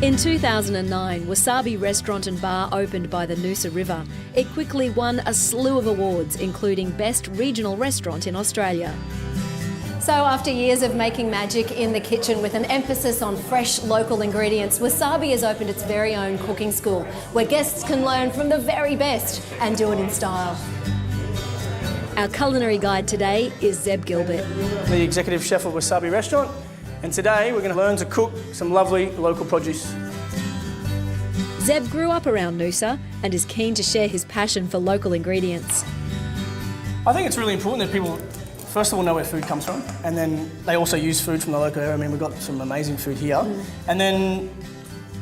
In 2009, Wasabi Restaurant and Bar opened by the Noosa River. It quickly won a slew of awards, including Best Regional Restaurant in Australia. So after years of making magic in the kitchen with an emphasis on fresh local ingredients, Wasabi has opened its very own cooking school, where guests can learn from the very best and do it in style. Our culinary guide today is Zeb Gilbert, the executive chef of Wasabi Restaurant, and today we're going to learn to cook some lovely local produce. Zeb grew up around Noosa and is keen to share his passion for local ingredients. I think it's really important that people, first of all, know where food comes from, and then they also use food from the local area. I mean, we've got some amazing food here. And then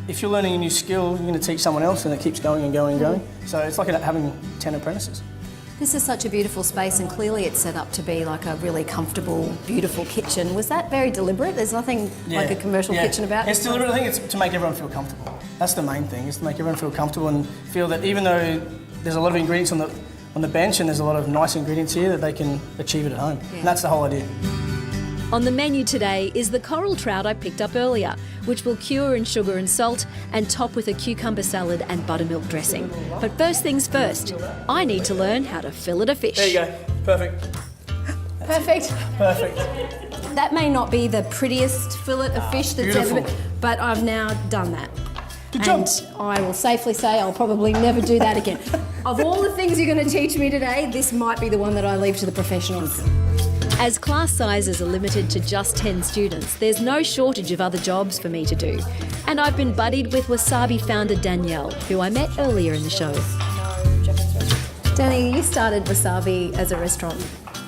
if you're learning a new skill, you're going to teach someone else, and it keeps going and going and going. So it's like having 10 apprentices. This is such a beautiful space, and clearly it's set up to be like a really comfortable, beautiful kitchen. Was that very deliberate? There's nothing like a commercial kitchen about it? It's deliberate. I think it's to make everyone feel comfortable. That's the main thing, is to make everyone feel comfortable and feel that even though there's a lot of ingredients on the bench and there's a lot of nice ingredients here, that they can achieve it at home. And that's the whole idea. On the menu today is the coral trout I picked up earlier, which will cure in sugar and salt and top with a cucumber salad and buttermilk dressing. But first things first, I need to learn how to fillet a fish. There you go. Perfect. Perfect. Perfect. That may not be the prettiest fillet of fish that's ever been, but I've now done that. Good job. And I will safely say I'll probably never do that again. Of all the things you're going to teach me today, this might be the one that I leave to the professionals. As class sizes are limited to just 10 students, there's no shortage of other jobs for me to do. And I've been buddied with Wasabi founder Danielle, who I met earlier in the show. Danny, you started Wasabi as a restaurant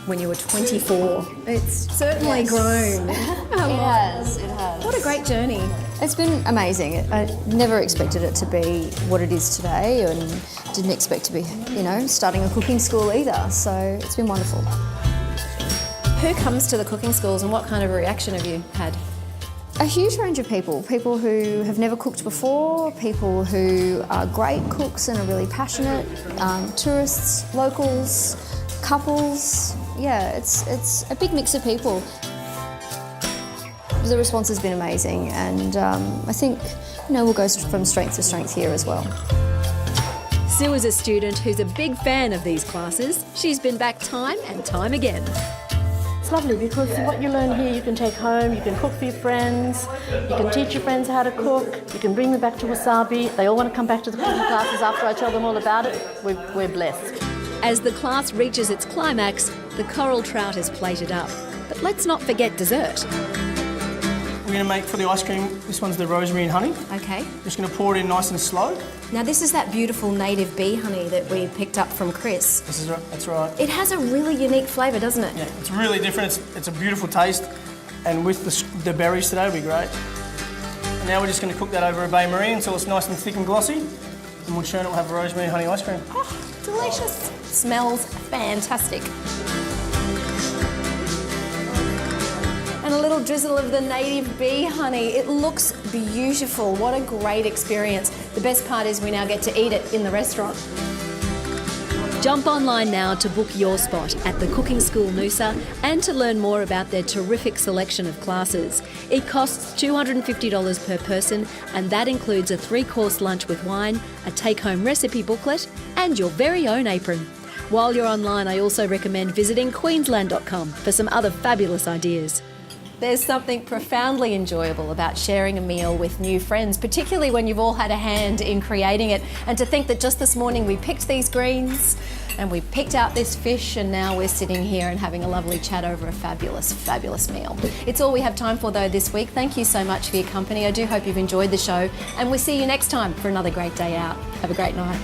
when you were 24. It's certainly grown. It has. What a great journey. It's been amazing. I never expected it to be what it is today, and didn't expect to be, starting a cooking school either. So it's been wonderful. Who comes to the cooking schools and what kind of a reaction have you had? A huge range of people. People who have never cooked before, people who are great cooks and are really passionate, tourists, locals, couples. Yeah, it's a big mix of people. The response has been amazing, and I think we'll go from strength to strength here as well. Sue is a student who's a big fan of these classes. She's been back time and time again. It's lovely because what you learn here you can take home, you can cook for your friends, you can teach your friends how to cook, you can bring them back to Wasabi. They all want to come back to the cooking classes after I tell them all about it. We're blessed. As the class reaches its climax, the coral trout is plated up. But let's not forget dessert. We're going to make for the ice cream, this one's the rosemary and honey. Okay. Just going to pour it in nice and slow. Now this is that beautiful native bee honey that we picked up from Chris. This is right, that's right. It has a really unique flavour, doesn't it? Yeah, it's really different. It's a beautiful taste, and with the berries today it'll be great. And now we're just going to cook that over a bain-marie until it's nice and thick and glossy, and we'll churn it. We'll have rosemary and honey ice cream. Oh, delicious. Smells fantastic. And a little drizzle of the native bee honey. It looks beautiful. What a great experience. The best part is we now get to eat it in the restaurant. Jump online now to book your spot at the Cooking School Noosa and to learn more about their terrific selection of classes. It costs $250 per person, and that includes a 3-course lunch with wine, a take-home recipe booklet and your very own apron. While you're online, I also recommend visiting Queensland.com for some other fabulous ideas. There's something profoundly enjoyable about sharing a meal with new friends, particularly when you've all had a hand in creating it. And to think that just this morning we picked these greens and we picked out this fish, and now we're sitting here and having a lovely chat over a fabulous, fabulous meal. It's all we have time for though this week. Thank you so much for your company. I do hope you've enjoyed the show, and we'll see you next time for another great day out. Have a great night.